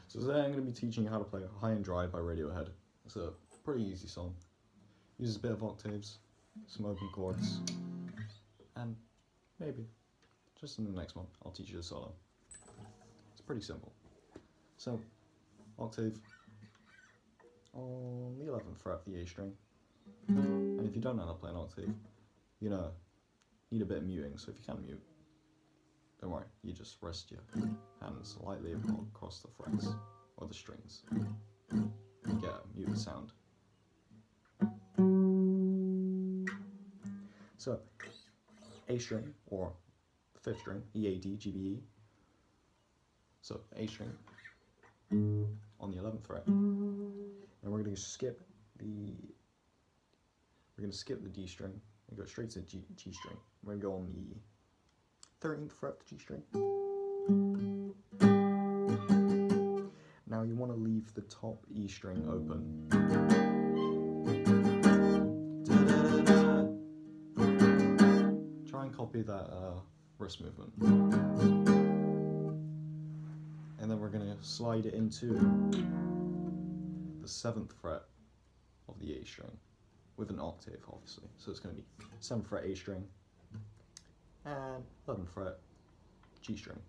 So today I'm going to be teaching you how to play High and Dry by Radiohead. It's a pretty easy song. Uses a bit of octaves, some open chords, and maybe, just in the next one, I'll teach you the solo. It's pretty simple. So, octave on the 11th fret of the A string. And if you don't know how to play an octave, you're going to need a bit of muting, so if you can't mute, don't worry, you just rest your hands lightly across the frets, or the strings. You get a muted sound. So, A string, or the 5th string, E, A, D, G, B, E. So, A string on the 11th fret. And we're going to skip the D string and go straight to G string. We're going to go on the 13th fret of the G string. Now you want to leave the top E string open. Try and copy that wrist movement. And then we're going to slide it into the 7th fret of the A string with an octave, obviously. So it's going to be 7th fret A string and 11th fret G string.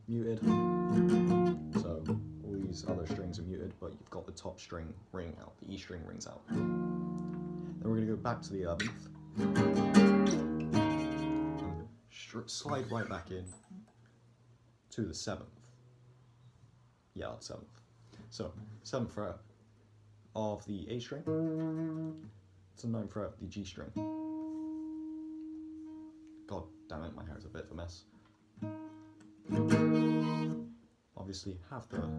Muted. So all these other strings are muted, but you've got the top string ring out, the E string rings out. Then we're going to go back to the 11th. And slide right back in to the 7th. Yeah, 7th. So, 7th fret of the A string to 9th fret of the G string. God damn it, my hair's a bit of a mess. Obviously, have the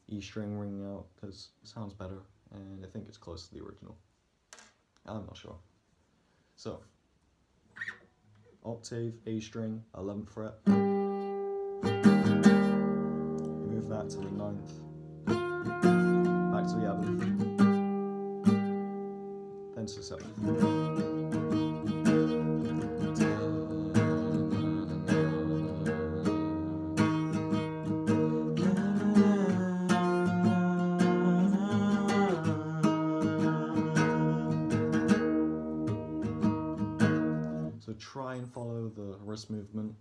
E string ringing out because it sounds better, and I think it's close to the original. I'm not sure. So, octave, A string, 11th fret. Move that to the 9th. Back to the 11th. Then to the 7th. So try and follow the wrist movement.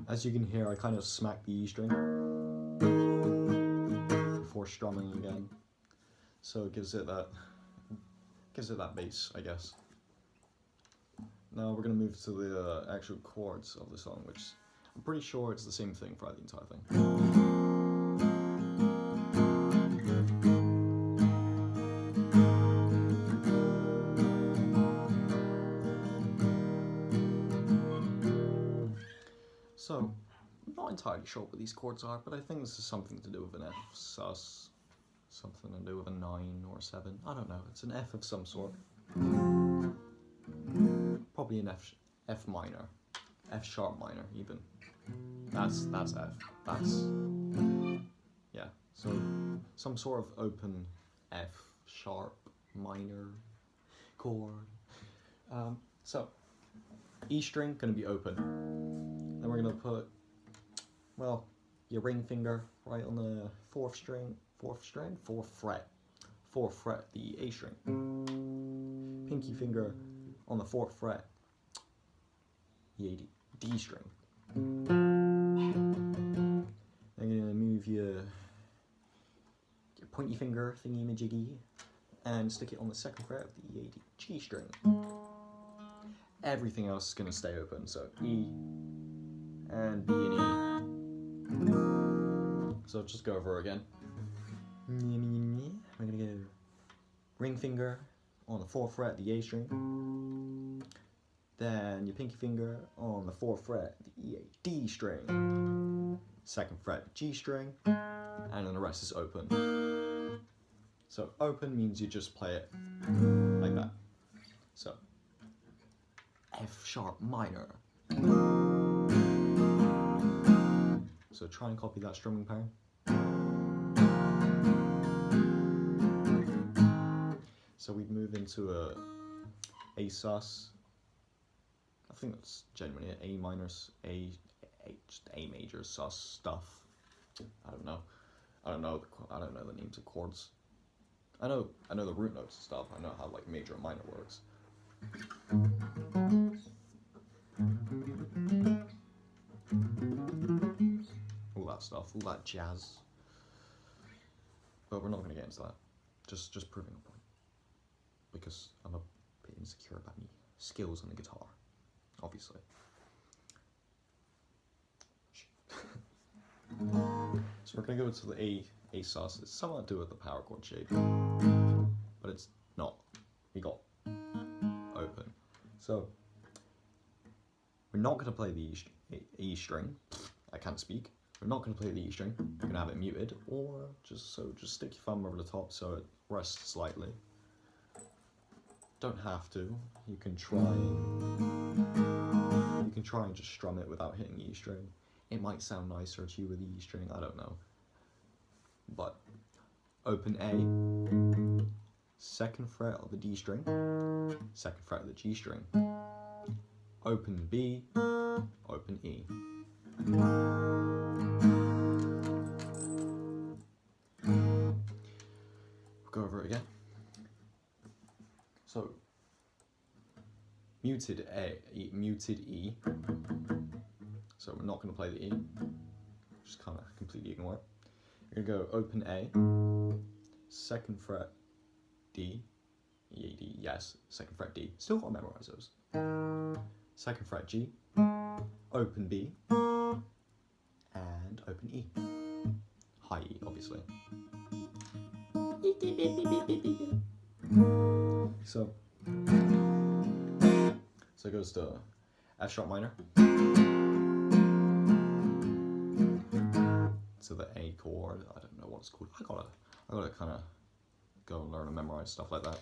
As you can hear, I kind of smack the E string before strumming again, so it gives it that bass, I guess. Now we're going to move to the actual chords of the song, which I'm pretty sure it's the same thing throughout the entire thing. So, I'm not entirely sure what these chords are, but I think this is something to do with an F sus, something to do with a 9 or 7, I don't know, it's an F of some sort. Probably an F minor, F sharp minor even. That's F, yeah, so some sort of open F sharp minor chord. So, E string gonna be open. Then we're going to put, well, your ring finger right on the 4th fret, the A string. Pinky finger on the 4th fret, the D string. Then you're going to move your pointy finger thingy-majiggy and stick it on the 2nd fret of the E, A, D, G string. Everything else is going to stay open, so E, and B and E. So just go over again. We're going to go ring finger on the 4th fret, the A string. Then your pinky finger on the 4th fret, the E, A, D string. 2nd fret, G string. And then the rest is open. So open means you just play it like that. So F sharp minor. So try and copy that strumming pattern. So we'd move into a sus. I think that's genuinely an A minor, just A major sus stuff. I don't know. I don't know the names of chords. I know the root notes and stuff. I know how like major and minor works. All that stuff, all that jazz. But we're not going to get into that. Just proving a point. Because I'm a bit insecure about my skills on the guitar, obviously. So we're going to go to the A sus. It's somewhat to do with the power chord shape, but it's not. We got open. So we're not going to play the E string. I can't speak. We're not going to play the E string. We're going to have it muted, or just stick your thumb over the top so it rests slightly. Don't have to. You can try and just strum it without hitting the E string. It might sound nicer to you with the E string, I don't know. But open A, 2nd fret of the D string, 2nd fret of the G string, open B, open E. We'll go over it again. So muted muted E. So we're not going to play the E, just kind of completely ignore it. We're going to go open A, 2nd fret D, E, D, yes, 2nd fret D, still got to memorize those. 2nd fret G, open B, and open E. High E, obviously. So it goes to F sharp minor. To the A chord, I don't know what it's called. I gotta kind of go and learn and memorize stuff like that.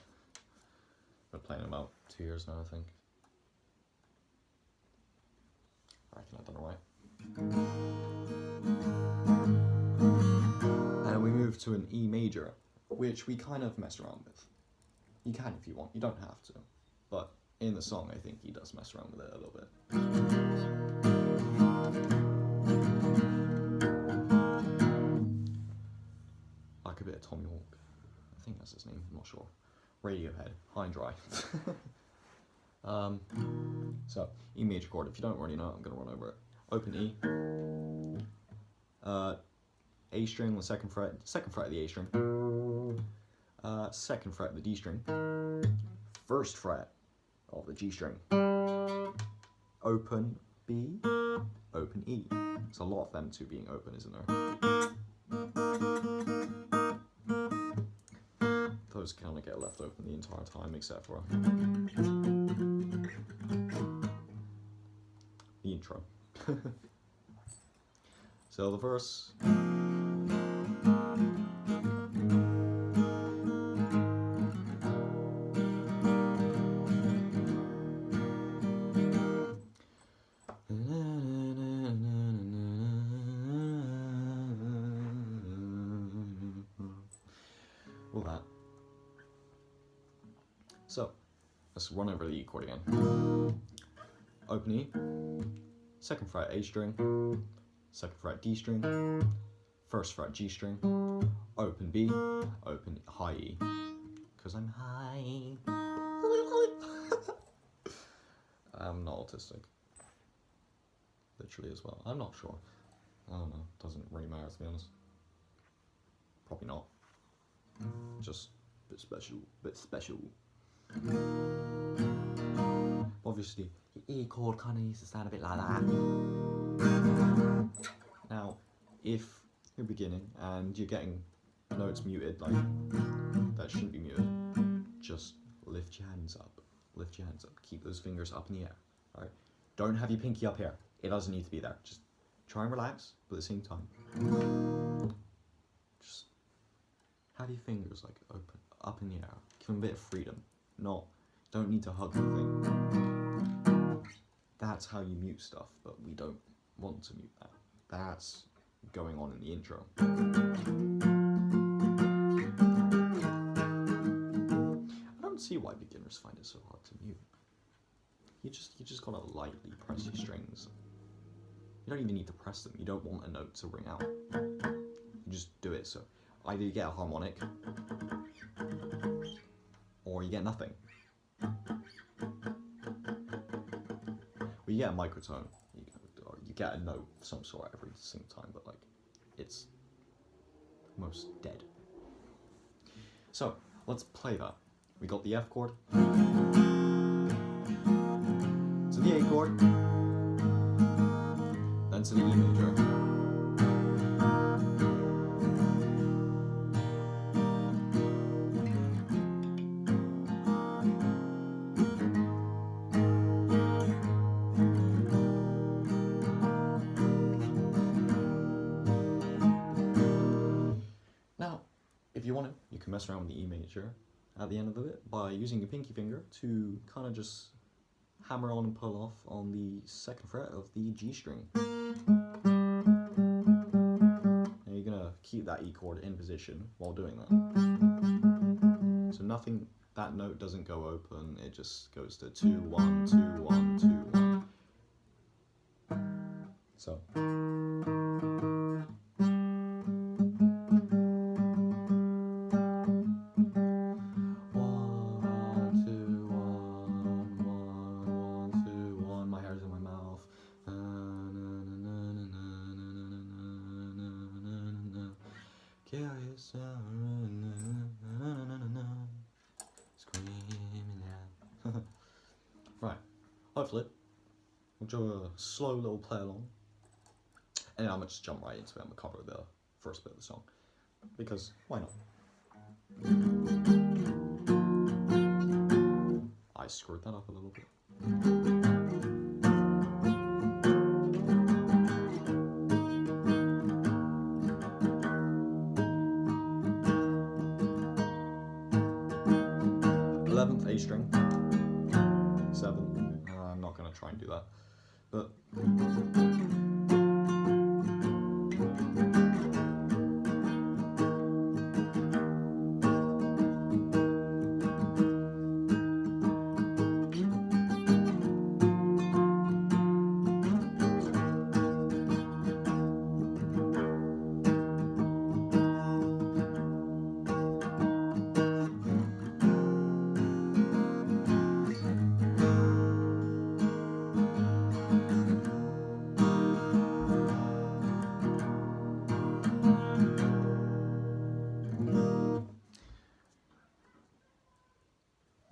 Been playing about 2 years now, I think. I reckon I've done it right. And we move to an E major, which we kind of mess around with. You can if you want. You don't have to, but in the song, I think he does mess around with it a little bit. Like a bit of Tommy Hawk. I think that's his name, I'm not sure. Radiohead, High and Dry. So, E major chord. If you don't already know it, I'm going to run over it. Open E. A string on the 2nd fret of the A string. 2nd fret of the D string. 1st fret of the G string. Open B, open E. There's a lot of them two being open, isn't there? Those kind of get left open the entire time, except for the intro. So the verse. All that. So let's run over the E chord again. Open E, 2nd fret A string, 2nd fret D string, 1st fret G string, open B, open high E, because I'm high. I'm not autistic. Literally as well. I'm not sure. I don't know. Doesn't really matter, to be honest. Probably not. Just a bit special. Obviously, the E chord kind of needs to sound a bit like that. Now, if you're beginning and you're getting notes muted, like that shouldn't be muted, just lift your hands up. Lift your hands up. Keep those fingers up in the air. Alright? Don't have your pinky up here. It doesn't need to be there. Just try and relax, but at the same time, just Have your fingers like open, up in the air. Give them a bit of freedom. Don't need to hug anything. That's how you mute stuff, but we don't want to mute that. That's going on in the intro. I don't see why beginners find it so hard to mute. You just gotta lightly press your strings. You don't even need to press them. You don't want a note to ring out. You just do it. So either you get a harmonic, or you get nothing. Well, you get a microtone, or you get a note of some sort every single time, but like, it's almost dead. So let's play that. We got the F chord, to the A chord, then to the E major. Now, if you want to, you can mess around with the E major at the end of it by using your pinky finger to kind of just hammer on and pull off on the second fret of the G string. And you're gonna keep that E chord in position while doing that. So nothing, that note doesn't go open, it just goes to 2, 1, 2, 1, 2, 1. So. Right, hopefully we'll do a slow little play along, and I'm gonna just jump right into it. I'm gonna cover the first bit of the song because why not? I screwed that up a little bit. 11th A string, 7th, I'm not going to try and do that, but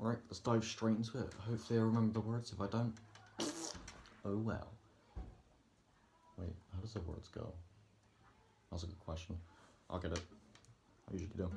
alright, let's dive straight into it. Hopefully I remember the words. If I don't, oh well. Wait, how does the words go? That's a good question. I'll get it. I usually do.